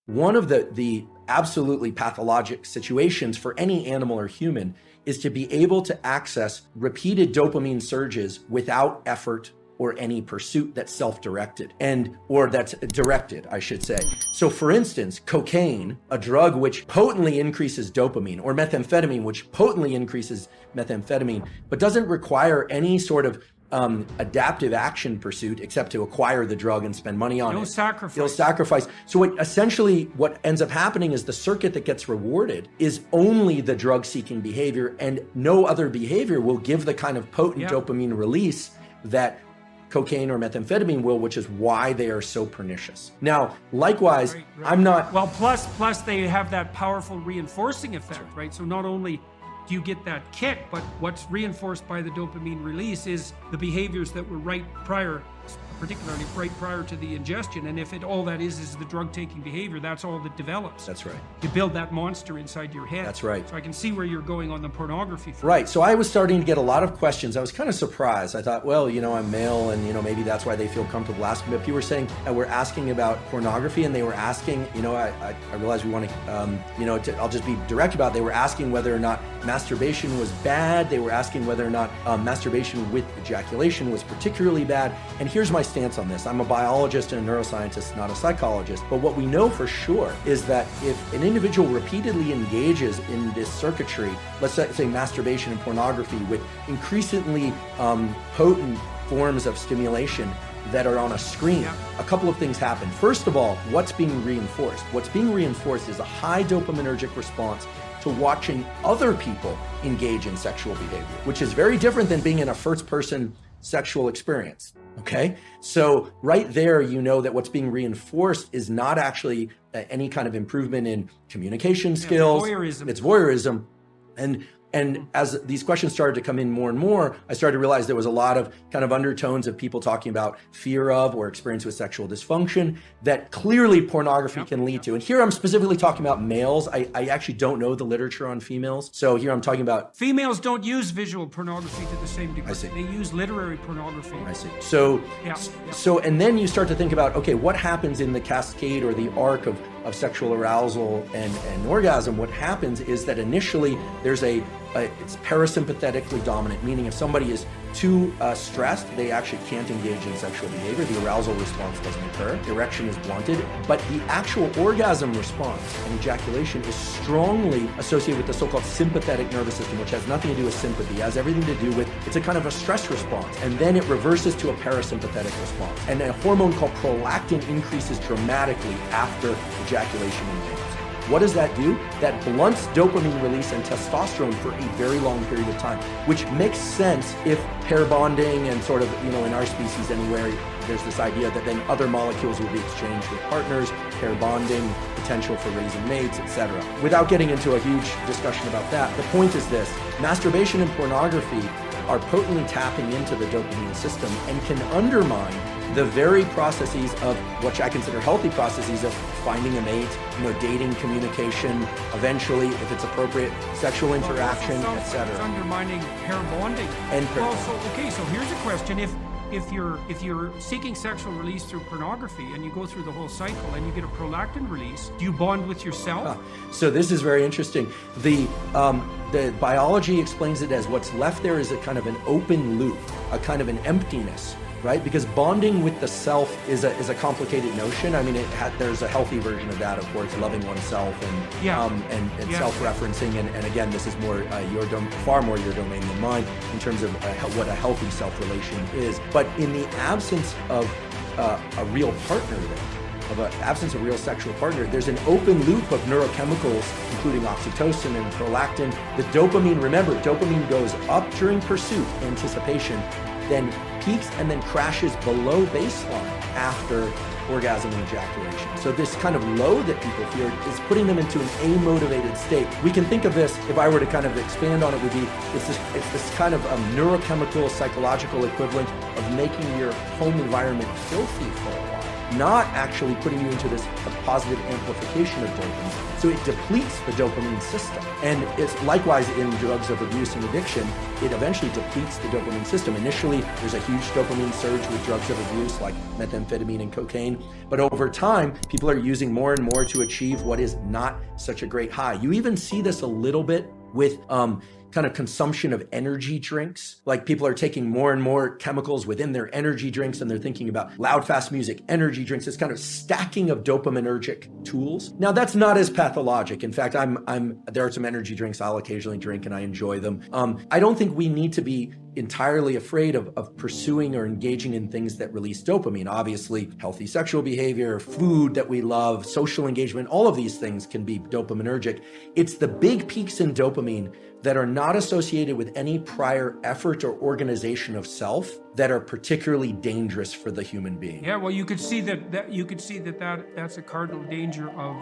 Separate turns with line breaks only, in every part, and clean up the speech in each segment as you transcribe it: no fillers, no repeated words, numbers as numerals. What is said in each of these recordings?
One of the absolutely pathologic situations for any animal or human is to be able to access repeated dopamine surges without effort or any pursuit that's self-directed or that's directed, I should say. So for instance, cocaine, a drug which potently increases dopamine, or methamphetamine, which potently increases methamphetamine, but doesn't require any sort of adaptive action pursuit except to acquire the drug and spend money on it. No sacrifice. So essentially what ends up happening is the circuit that gets rewarded is only the drug-seeking behavior, and no other behavior will give the kind of potent dopamine release that cocaine or methamphetamine will, which is why they are so pernicious. Now, likewise, right. I'm not...
Well, plus they have that powerful reinforcing effect, right? So not only do you get that kick, but what's reinforced by the dopamine release is the behaviors that were right prior, particularly right prior to the ingestion. And if all that is the drug-taking behavior, that's all that develops.
That's right.
You build that monster inside your head.
That's right.
So I can see where you're going on the pornography front.
Right. So I was starting to get a lot of questions. I was kind of surprised. I thought, well, I'm male, and maybe that's why they feel comfortable asking. But people were saying, we're asking about pornography, and they were asking, I realize we want to, I'll just be direct about it. They were asking whether or not masturbation was bad. They were asking whether or not masturbation with ejaculation was particularly bad. And here's my stance on this. I'm a biologist and a neuroscientist, not a psychologist. But what we know for sure is that if an individual repeatedly engages in this circuitry, let's say masturbation and pornography, with increasingly potent forms of stimulation that are on a screen, a couple of things happen. First of all, what's being reinforced? What's being reinforced is a high dopaminergic response to watching other people engage in sexual behavior, which is very different than being in a first-person sexual experience. Okay, so right there, that what's being reinforced is not actually any kind of improvement in communication skills.
Voyeurism.
It's voyeurism. And as these questions started to come in more and more, I started to realize there was a lot of kind of undertones of people talking about fear of or experience with sexual dysfunction that clearly pornography can lead to. And here I'm specifically talking about males. I actually don't know the literature on females. So here I'm talking about...
Females don't use visual pornography to the same degree.
I see.
They use literary pornography.
I see. So and then you start to think about, okay, what happens in the cascade or the arc of sexual arousal and orgasm? What happens is that initially there's it's parasympathetically dominant, meaning if somebody is too stressed, they actually can't engage in sexual behavior. The arousal response doesn't occur. Erection is wanted, but the actual orgasm response and ejaculation is strongly associated with the so-called sympathetic nervous system, which has nothing to do with sympathy. It has everything to do with, it's a kind of a stress response. And then it reverses to a parasympathetic response. And a hormone called prolactin increases dramatically after ejaculation and pain. What does that do? That blunts dopamine release and testosterone for a very long period of time, which makes sense if pair bonding and sort of, in our species anywhere, there's this idea that then other molecules will be exchanged with partners, pair bonding, potential for raising mates, etc. Without getting into a huge discussion about that, the point is this: masturbation and pornography are potently tapping into the dopamine system and can undermine the very processes of what I consider healthy processes of finding a mate, dating, communication, eventually, if it's appropriate, sexual interaction, etc.
It's undermining pair bonding. So here's a question: if you're seeking sexual release through pornography and you go through the whole cycle and you get a prolactin release, do you bond with yourself?
So this is very interesting. The biology explains it as what's left there is a kind of an open loop, a kind of an emptiness. Right? Because bonding with the self is a complicated notion. I mean, there's a healthy version of that, of course, loving oneself and self-referencing. And again, this is more far more your domain than mine in terms of what a healthy self-relation is. But in the absence of a real partner absence of real sexual partner, there's an open loop of neurochemicals, including oxytocin and prolactin. The dopamine, remember, dopamine goes up during pursuit, anticipation, then peaks and then crashes below baseline after orgasm and ejaculation. So this kind of low that people fear is putting them into an amotivated state. We can think of this, if I were to kind of expand on it, would be it's this kind of neurochemical, psychological equivalent of making your home environment filthy for a while. not actually putting you into this positive amplification of dopamine. So it depletes the dopamine system. And it's likewise in drugs of abuse and addiction, it eventually depletes the dopamine system. Initially, there's a huge dopamine surge with drugs of abuse like methamphetamine and cocaine. But over time, people are using more and more to achieve what is not such a great high. You even see this a little bit with kind of consumption of energy drinks. Like people are taking more and more chemicals within their energy drinks, and they're thinking about loud, fast music, energy drinks, this kind of stacking of dopaminergic tools. Now that's not as pathologic. In fact, there are some energy drinks I'll occasionally drink and I enjoy them. I don't think we need to be entirely afraid of pursuing or engaging in things that release dopamine. Obviously, healthy sexual behavior, food that we love, social engagement, all of these things can be dopaminergic. It's the big peaks in dopamine that are not associated with any prior effort or organization of self that are particularly dangerous for the human being.
Yeah, well, you could see that's a cardinal danger of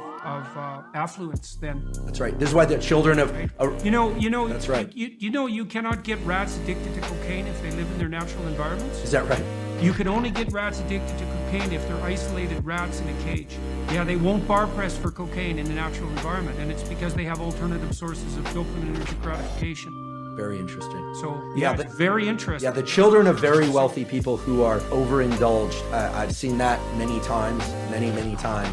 affluence. Then
that's right. This is why the children of
That's right. You cannot get rats addicted to cocaine if they live in their natural environments.
Is that right?
You can only get rats addicted to cocaine if they're isolated rats in a cage. Yeah, they won't bar press for cocaine in the natural environment, and it's because they have alternative sources of dopaminergic gratification.
Very interesting.
So it's very interesting.
Yeah, the children of very wealthy people who are overindulged. I've seen that many times,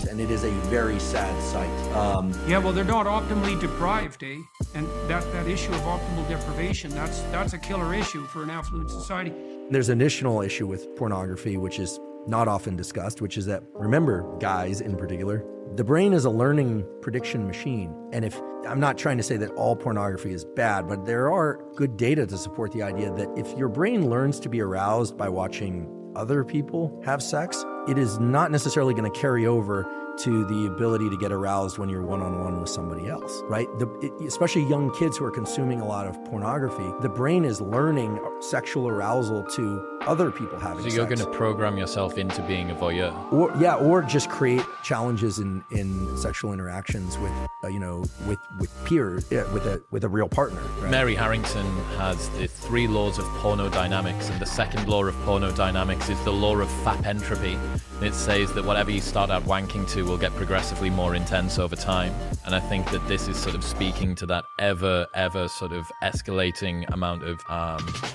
and it is a very sad sight.
Well, they're not optimally deprived, eh? And that issue of optimal deprivation, that's a killer issue for an affluent society.
There's an additional issue with pornography, which is not often discussed, which is that, remember, guys in particular, the brain is a learning prediction machine. And I'm not trying to say that all pornography is bad, but there are good data to support the idea that if your brain learns to be aroused by watching other people have sex, it is not necessarily going to carry over to the ability to get aroused when you're one-on-one with somebody else, right? Especially young kids who are consuming a lot of pornography, the brain is learning sexual arousal to other people having sex.
So you're going to program yourself into being a voyeur?
Or just create challenges in sexual interactions with peers, with a real partner. Right?
Mary Harrington has the 3 laws of pornodynamics, and the second law of pornodynamics is the law of fap entropy. It says that whatever you start out wanking to will get progressively more intense over time. And I think that this is sort of speaking to that ever sort of escalating amount of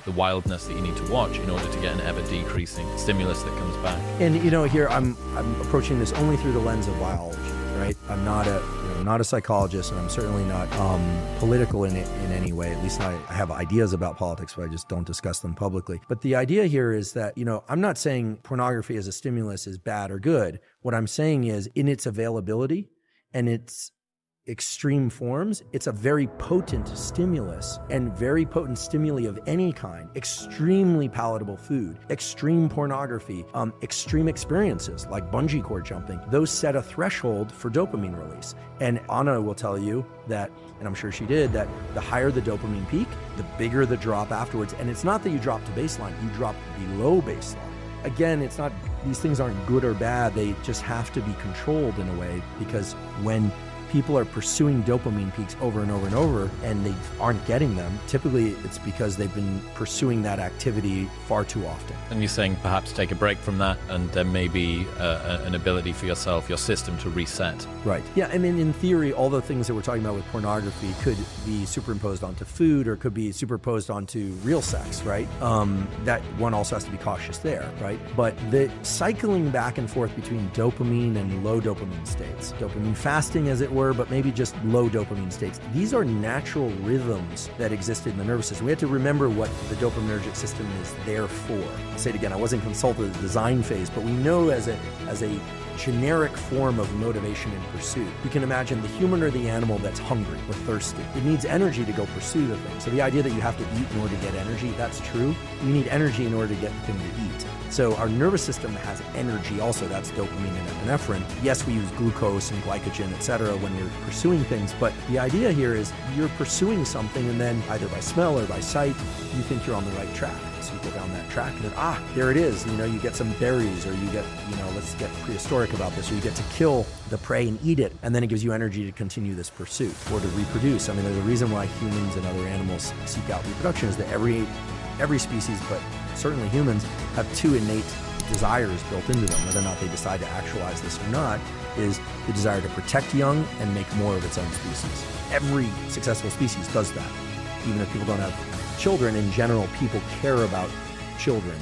the wildness that you need to watch in order to get an ever decreasing stimulus that comes back.
And here I'm approaching this only through the lens of biology, right? I'm not a psychologist, and I'm certainly not political in any way. At least I have ideas about politics, but I just don't discuss them publicly. But the idea here is that, I'm not saying pornography as a stimulus is bad or good. What I'm saying is, in its availability and its extreme forms, it's a very potent stimulus, and very potent stimuli of any kind, extremely palatable food, extreme pornography, extreme experiences like bungee cord jumping, those set a threshold for dopamine release. And Anna will tell you that, and I'm sure she did, that the higher the dopamine peak, the bigger the drop afterwards. And it's not that you drop to baseline, you drop below baseline. Again, it's not, these things aren't good or bad, they just have to be controlled in a way, because when people are pursuing dopamine peaks over and over and over, and they aren't getting them, typically it's because they've been pursuing that activity far too often.
And you're saying perhaps take a break from that, and there may be an ability for yourself, your system, to reset.
Right. Yeah, I mean, in theory, all the things that we're talking about with pornography could be superimposed onto food, or could be superimposed onto real sex, right? That one also has to be cautious there, right? But the cycling back and forth between dopamine and low dopamine states, dopamine fasting as it were, but maybe just low dopamine states. These are natural rhythms that exist in the nervous system. We have to remember what the dopaminergic system is there for. I'll say it again, I wasn't consulted at the design phase, but we know as a generic form of motivation and pursuit. You can imagine the human or the animal that's hungry or thirsty. It needs energy to go pursue the thing. So the idea that you have to eat in order to get energy, that's true. You need energy in order to get the thing to eat. So our nervous system has energy also, that's dopamine and epinephrine. Yes, we use glucose and glycogen, etc. when we're pursuing things, but the idea here is you're pursuing something, and then either by smell or by sight, you think you're on the right track. So you go down that track and then, there it is. You get some berries, or you get, let's get prehistoric about this, or you get to kill the prey and eat it, and then it gives you energy to continue this pursuit or to reproduce. I mean, there's a reason why humans and other animals seek out reproduction, is that every species, but certainly humans, have 2 innate desires built into them, whether or not they decide to actualize this or not, is the desire to protect young and make more of its own species. Every successful species does that. Even if people don't have children, in general, people care about children